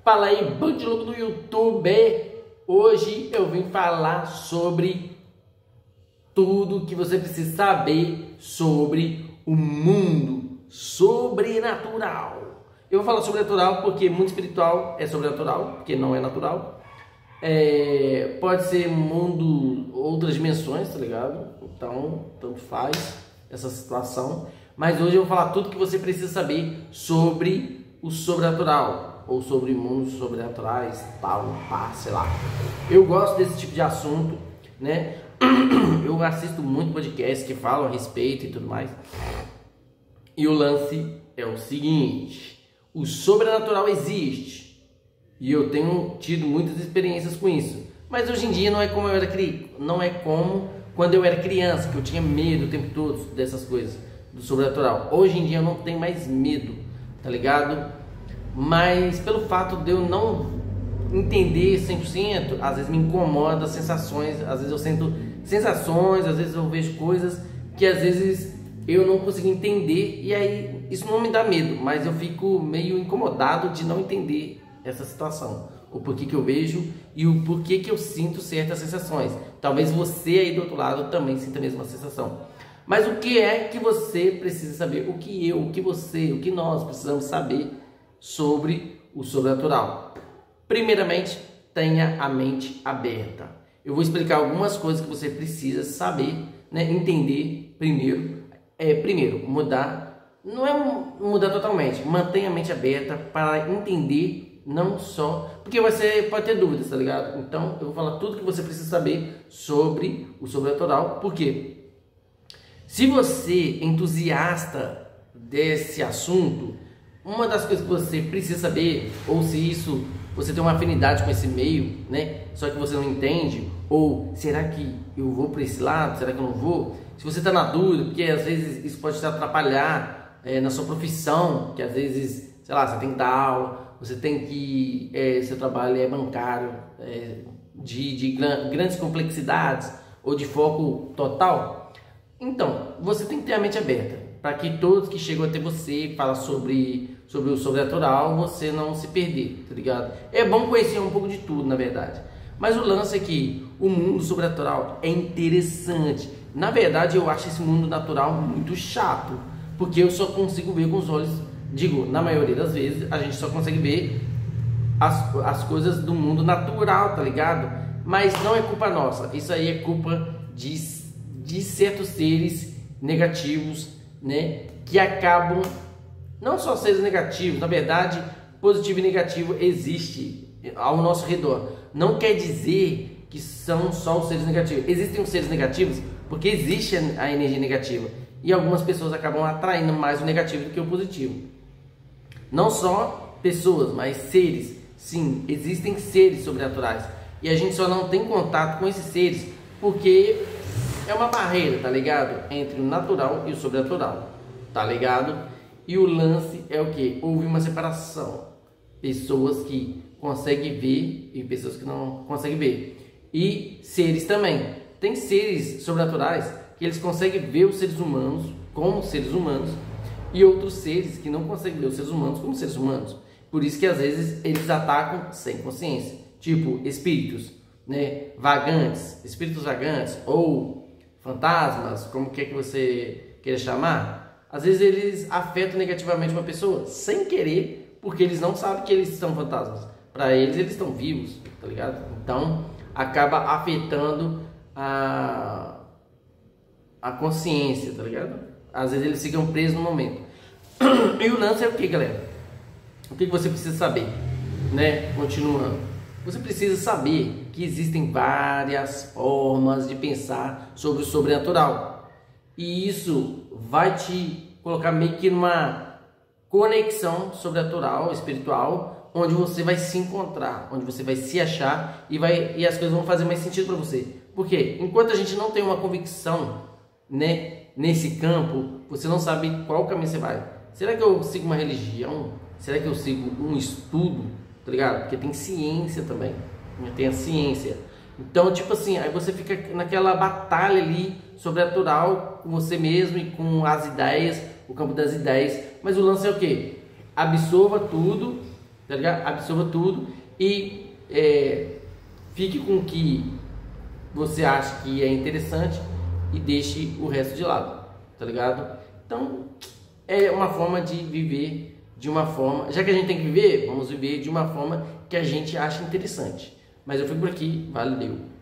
Fala aí, bando de louco do YouTube! Hoje eu vim falar sobre tudo que você precisa saber sobre o mundo sobrenatural. Eu vou falar sobrenatural porque mundo espiritual é sobrenatural, porque não é natural. Pode ser mundo, outras dimensões, tá ligado? Então, tanto faz essa situação. Mas hoje eu vou falar tudo que você precisa saber sobre o sobrenatural, ou sobre mundos sobrenaturais, tal, pá, sei lá. Eu gosto desse tipo de assunto, né? Eu assisto muito podcast que falam a respeito e tudo mais. E o lance é o seguinte: o sobrenatural existe. E eu tenho tido muitas experiências com isso. Mas hoje em dia não é como eu era criança, não é como quando eu era criança, que eu tinha medo o tempo todo dessas coisas, do sobrenatural. Hoje em dia eu não tenho mais medo, tá ligado? Mas pelo fato de eu não entender 100%, às vezes me incomoda as sensações, às vezes eu sinto sensações, às vezes eu vejo coisas que às vezes eu não consigo entender, e aí isso não me dá medo, mas eu fico meio incomodado de não entender essa situação, o porquê que eu vejo e o porquê que eu sinto certas sensações. Talvez você aí do outro lado também sinta a mesma sensação. Mas o que é que você precisa saber? O que eu, o que você, o que nós precisamos saber sobre o sobrenatural? Primeiramente, tenha a mente aberta. Eu vou explicar algumas coisas que você precisa saber, né? Entender primeiro. Primeiro, mudar. Não é mudar totalmente. Mantenha a mente aberta para entender. Não só, porque você pode ter dúvidas, tá ligado? Então eu vou falar tudo que você precisa saber sobre o sobrenatural. Por quê? Se você é entusiasta desse assunto, uma das coisas que você precisa saber, ou se isso você tem uma afinidade com esse meio, né? Só que você não entende, ou será que eu vou para esse lado, será que eu não vou? Se você está na dúvida, porque às vezes isso pode te atrapalhar na sua profissão, que às vezes, sei lá, você tem que dar aula, você tem que, seu trabalho é bancário, de grandes complexidades ou de foco total. Então, você tem que ter a mente aberta para que todos que chegam até você falam sobre o sobrenatural, você não se perder, tá ligado? É bom conhecer um pouco de tudo, na verdade. Mas o lance é que o mundo sobrenatural é interessante. Na verdade, eu acho esse mundo natural muito chato, porque eu só consigo ver com os olhos. Digo, na maioria das vezes, a gente só consegue ver as coisas do mundo natural, tá ligado? Mas não é culpa nossa, isso aí é culpa de certos seres negativos, né? Que acabam, não só seres negativos, na verdade, positivo e negativo existe ao nosso redor. Não quer dizer que são só os seres negativos. Existem os seres negativos porque existe a energia negativa. E algumas pessoas acabam atraindo mais o negativo do que o positivo. Não só pessoas, mas seres. Sim, existem seres sobrenaturais. E a gente só não tem contato com esses seres porque é uma barreira, tá ligado? Entre o natural e o sobrenatural, tá ligado? E o lance é o que? Houve uma separação. Pessoas que conseguem ver e pessoas que não conseguem ver. E seres também. Tem seres sobrenaturais que eles conseguem ver os seres humanos como seres humanos, e outros seres que não conseguem ver os seres humanos como seres humanos. Por isso que às vezes eles atacam sem consciência. Tipo espíritos, né? Vagantes, espíritos vagantes ou fantasmas, como quer que você queira chamar. Às vezes eles afetam negativamente uma pessoa sem querer, porque eles não sabem que eles são fantasmas. Para eles estão vivos, tá ligado? Então acaba afetando a consciência, tá ligado? Às vezes eles ficam presos no momento. E o lance é o que, galera? O que você precisa saber, né? Continuando, você precisa saber que existem várias formas de pensar sobre o sobrenatural. E isso vai te colocar meio que numa conexão sobrenatural, espiritual, onde você vai se encontrar, onde você vai se achar e as coisas vão fazer mais sentido para você. Porque enquanto a gente não tem uma convicção, né, nesse campo, você não sabe qual caminho você vai. Será que eu sigo uma religião? Será que eu sigo um estudo? Tá ligado? Porque tem ciência também. Tem a ciência. Então, tipo assim, aí você fica naquela batalha ali sobrenatural com você mesmo e com as ideias, o campo das ideias. Mas o lance é o quê? Absorva tudo tá ligado? Absorva tudo e fique com o que você acha que é interessante e deixe o resto de lado, tá ligado? Então, é uma forma de viver de uma forma... Já que a gente tem que viver, vamos viver de uma forma que a gente acha interessante. Mas eu fico por aqui, valeu!